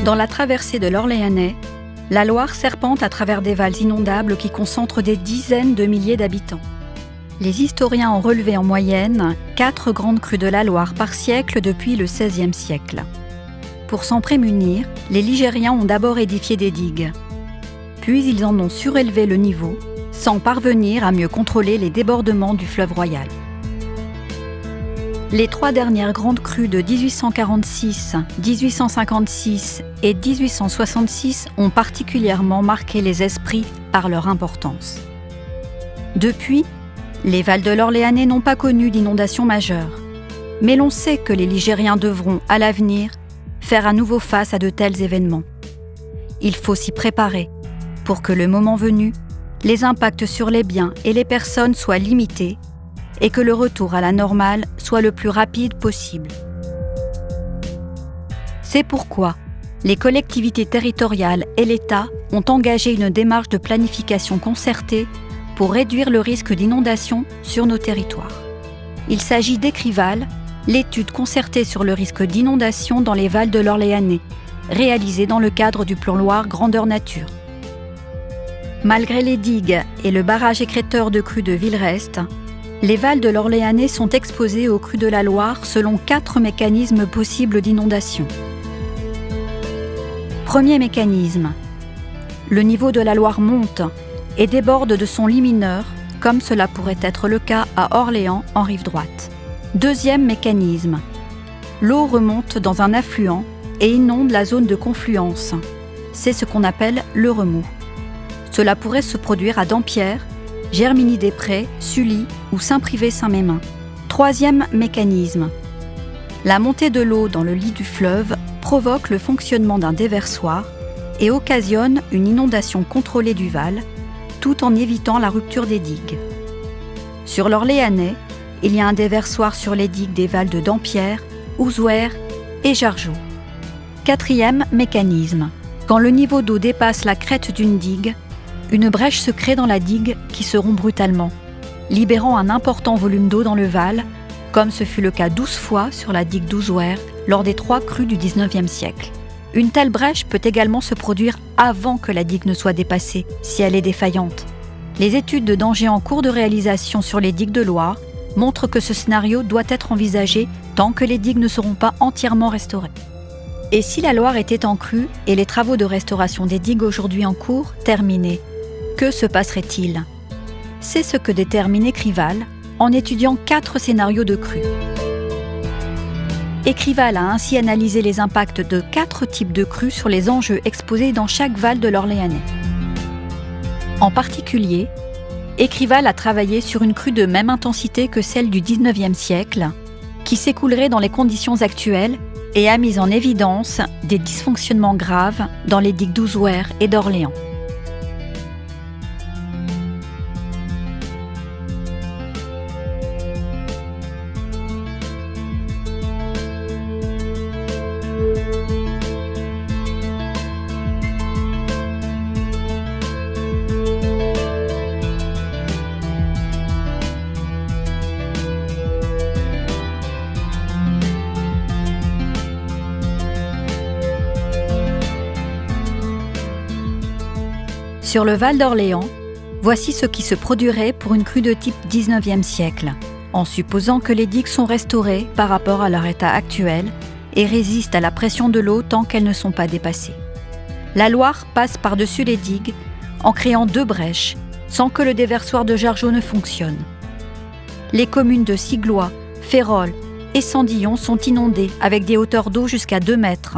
Dans la traversée de l'Orléanais, la Loire serpente à travers des vals inondables qui concentrent des dizaines de milliers d'habitants. Les historiens ont relevé en moyenne 4 grandes crues de la Loire par siècle depuis le XVIe siècle. Pour s'en prémunir, les Ligériens ont d'abord édifié des digues. Puis ils en ont surélevé le niveau, sans parvenir à mieux contrôler les débordements du fleuve Royal. Les 3 dernières grandes crues de 1846, 1856 et 1866 ont particulièrement marqué les esprits par leur importance. Depuis, les vals de l'Orléanais n'ont pas connu d'inondations majeures. Mais l'on sait que les Ligériens devront, à l'avenir, faire à nouveau face à de tels événements. Il faut s'y préparer pour que le moment venu, les impacts sur les biens et les personnes soient limités et que le retour à la normale soit le plus rapide possible. C'est pourquoi les collectivités territoriales et l'État ont engagé une démarche de planification concertée pour réduire le risque d'inondation sur nos territoires. Il s'agit d'ECRIVAL, l'étude concertée sur le risque d'inondation dans les vals de l'Orléanais, réalisée dans le cadre du plan Loire Grandeur Nature. Malgré les digues et le barrage écrêteur de crues de Villerest, les vals de l'Orléanais sont exposés aux crues de la Loire selon 4 mécanismes possibles d'inondation. Premier mécanisme. Le niveau de la Loire monte et déborde de son lit mineur, comme cela pourrait être le cas à Orléans en rive droite. Deuxième mécanisme. L'eau remonte dans un affluent et inonde la zone de confluence. C'est ce qu'on appelle le remous. Cela pourrait se produire à Dampierre, Germigny-des-Prés, Sully ou Saint-Privé-Saint-Mémin. Troisième mécanisme. La montée de l'eau dans le lit du fleuve provoque le fonctionnement d'un déversoir et occasionne une inondation contrôlée du val, tout en évitant la rupture des digues. Sur l'Orléanais, il y a un déversoir sur les digues des vals de Dampierre, Ouzouer et Jargeau. Quatrième mécanisme. Quand le niveau d'eau dépasse la crête d'une digue, une brèche se crée dans la digue qui se rompt brutalement, libérant un important volume d'eau dans le val, comme ce fut le cas 12 fois sur la digue d'Ouzouer lors des 3 crues du XIXe siècle. Une telle brèche peut également se produire avant que la digue ne soit dépassée, si elle est défaillante. Les études de danger en cours de réalisation sur les digues de Loire montrent que ce scénario doit être envisagé tant que les digues ne seront pas entièrement restaurées. Et si la Loire était en crue et les travaux de restauration des digues aujourd'hui en cours terminés, que se passerait-il ? C'est ce que détermine ECRIVAL en étudiant 4 scénarios de crue. ECRIVAL a ainsi analysé les impacts de 4 types de crues sur les enjeux exposés dans chaque val de l'Orléanais. En particulier, ECRIVAL a travaillé sur une crue de même intensité que celle du XIXe siècle, qui s'écoulerait dans les conditions actuelles et a mis en évidence des dysfonctionnements graves dans les digues d'Ouzouer et d'Orléans. Sur le Val d'Orléans, voici ce qui se produirait pour une crue de type XIXe siècle, en supposant que les digues sont restaurées par rapport à leur état actuel et résistent à la pression de l'eau tant qu'elles ne sont pas dépassées. La Loire passe par-dessus les digues en créant 2 brèches, sans que le déversoir de Jargeau ne fonctionne. Les communes de Siglois, Férolles et Sandillon sont inondées avec des hauteurs d'eau jusqu'à 2 mètres.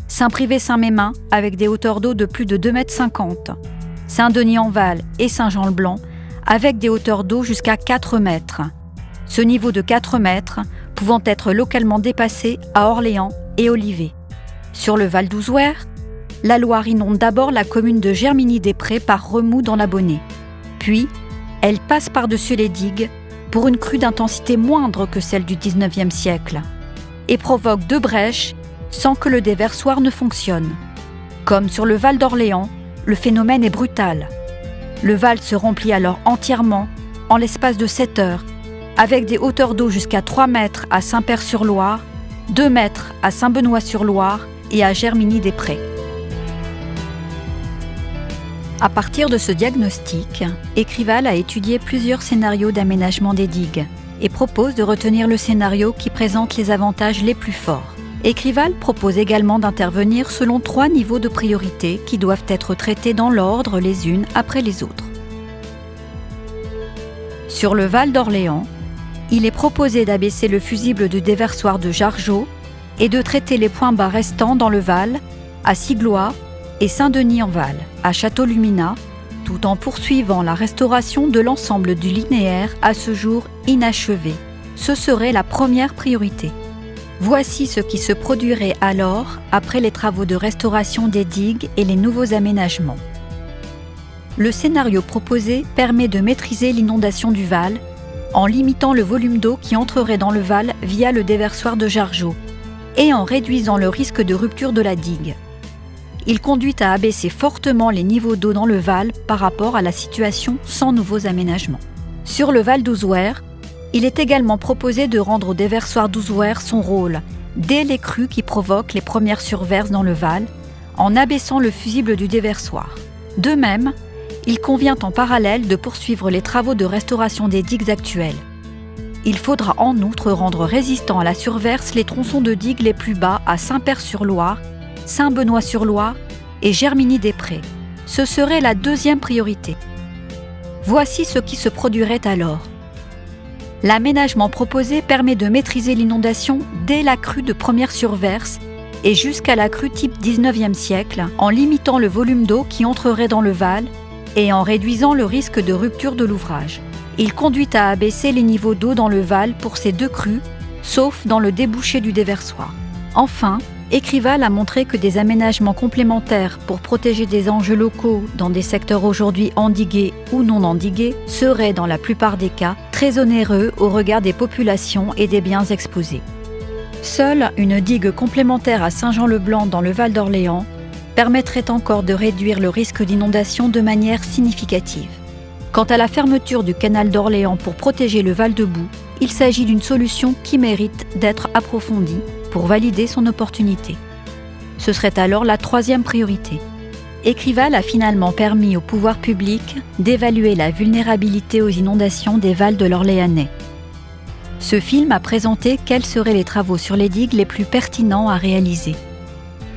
Saint-Privé-Saint-Mémin avec des hauteurs d'eau de plus de 2,50 mètres. Saint-Denis-en-Val et Saint-Jean-le-Blanc avec des hauteurs d'eau jusqu'à 4 mètres. Ce niveau de 4 mètres pouvant être localement dépassé à Orléans et Olivet. Sur le Val d'Ouzouer, la Loire inonde d'abord la commune de Germigny-des-Prés par remous dans la Bonnée. Puis, elle passe par-dessus les digues pour une crue d'intensité moindre que celle du XIXe siècle et provoque 2 brèches sans que le déversoir ne fonctionne. Comme sur le Val d'Orléans, le phénomène est brutal. Le Val se remplit alors entièrement en l'espace de 7 heures, avec des hauteurs d'eau jusqu'à 3 mètres à Saint-Père-sur-Loire, 2 mètres à Saint-Benoît-sur-Loire et à Germigny-des-Prés. À partir de ce diagnostic, Écrival a étudié plusieurs scénarios d'aménagement des digues et propose de retenir le scénario qui présente les avantages les plus forts. Écrival propose également d'intervenir selon 3 niveaux de priorité qui doivent être traités dans l'ordre les unes après les autres. Sur le Val d'Orléans, il est proposé d'abaisser le fusible du déversoir de Jargeau et de traiter les points bas restants dans le Val, à Siglois et Saint-Denis-en-Val, à Château-Luminat, tout en poursuivant la restauration de l'ensemble du linéaire à ce jour inachevé. Ce serait la première priorité. Voici ce qui se produirait alors après les travaux de restauration des digues et les nouveaux aménagements. Le scénario proposé permet de maîtriser l'inondation du Val en limitant le volume d'eau qui entrerait dans le Val via le déversoir de Jargeau et en réduisant le risque de rupture de la digue. Il conduit à abaisser fortement les niveaux d'eau dans le Val par rapport à la situation sans nouveaux aménagements. Sur le Val d'Ouzouer, il est également proposé de rendre au déversoir d'Ouzouer son rôle dès les crues qui provoquent les premières surverses dans le Val, en abaissant le fusible du déversoir. De même, il convient en parallèle de poursuivre les travaux de restauration des digues actuelles. Il faudra en outre rendre résistants à la surverse les tronçons de digues les plus bas à Saint-Père-sur-Loire, Saint-Benoît-sur-Loire et Germigny-des-Prés. Ce serait la deuxième priorité. Voici ce qui se produirait alors. L'aménagement proposé permet de maîtriser l'inondation dès la crue de première surverse et jusqu'à la crue type 19e siècle, en limitant le volume d'eau qui entrerait dans le Val et en réduisant le risque de rupture de l'ouvrage. Il conduit à abaisser les niveaux d'eau dans le Val pour ces 2 crues, sauf dans le débouché du déversoir. Enfin, Écrival a montré que des aménagements complémentaires pour protéger des enjeux locaux dans des secteurs aujourd'hui endigués ou non endigués seraient, dans la plupart des cas, très onéreux au regard des populations et des biens exposés. Seule une digue complémentaire à Saint-Jean-le-Blanc dans le Val d'Orléans permettrait encore de réduire le risque d'inondation de manière significative. Quant à la fermeture du canal d'Orléans pour protéger le Val de Boue, il s'agit d'une solution qui mérite d'être approfondie pour valider son opportunité. Ce serait alors la 3e priorité. Écrival a finalement permis au pouvoir public d'évaluer la vulnérabilité aux inondations des Vals de l'Orléanais. Ce film a présenté quels seraient les travaux sur les digues les plus pertinents à réaliser.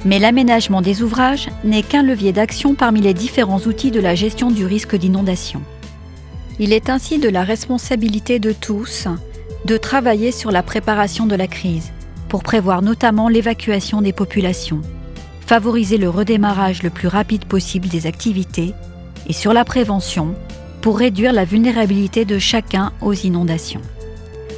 Mais l'aménagement des ouvrages n'est qu'un levier d'action parmi les différents outils de la gestion du risque d'inondation. Il est ainsi de la responsabilité de tous de travailler sur la préparation de la crise, pour prévoir notamment l'évacuation des populations, favoriser le redémarrage le plus rapide possible des activités et sur la prévention pour réduire la vulnérabilité de chacun aux inondations.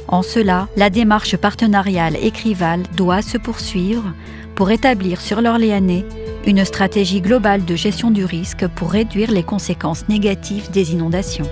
En cela, la démarche partenariale Écrival doit se poursuivre pour établir sur l'Orléanais une stratégie globale de gestion du risque pour réduire les conséquences négatives des inondations.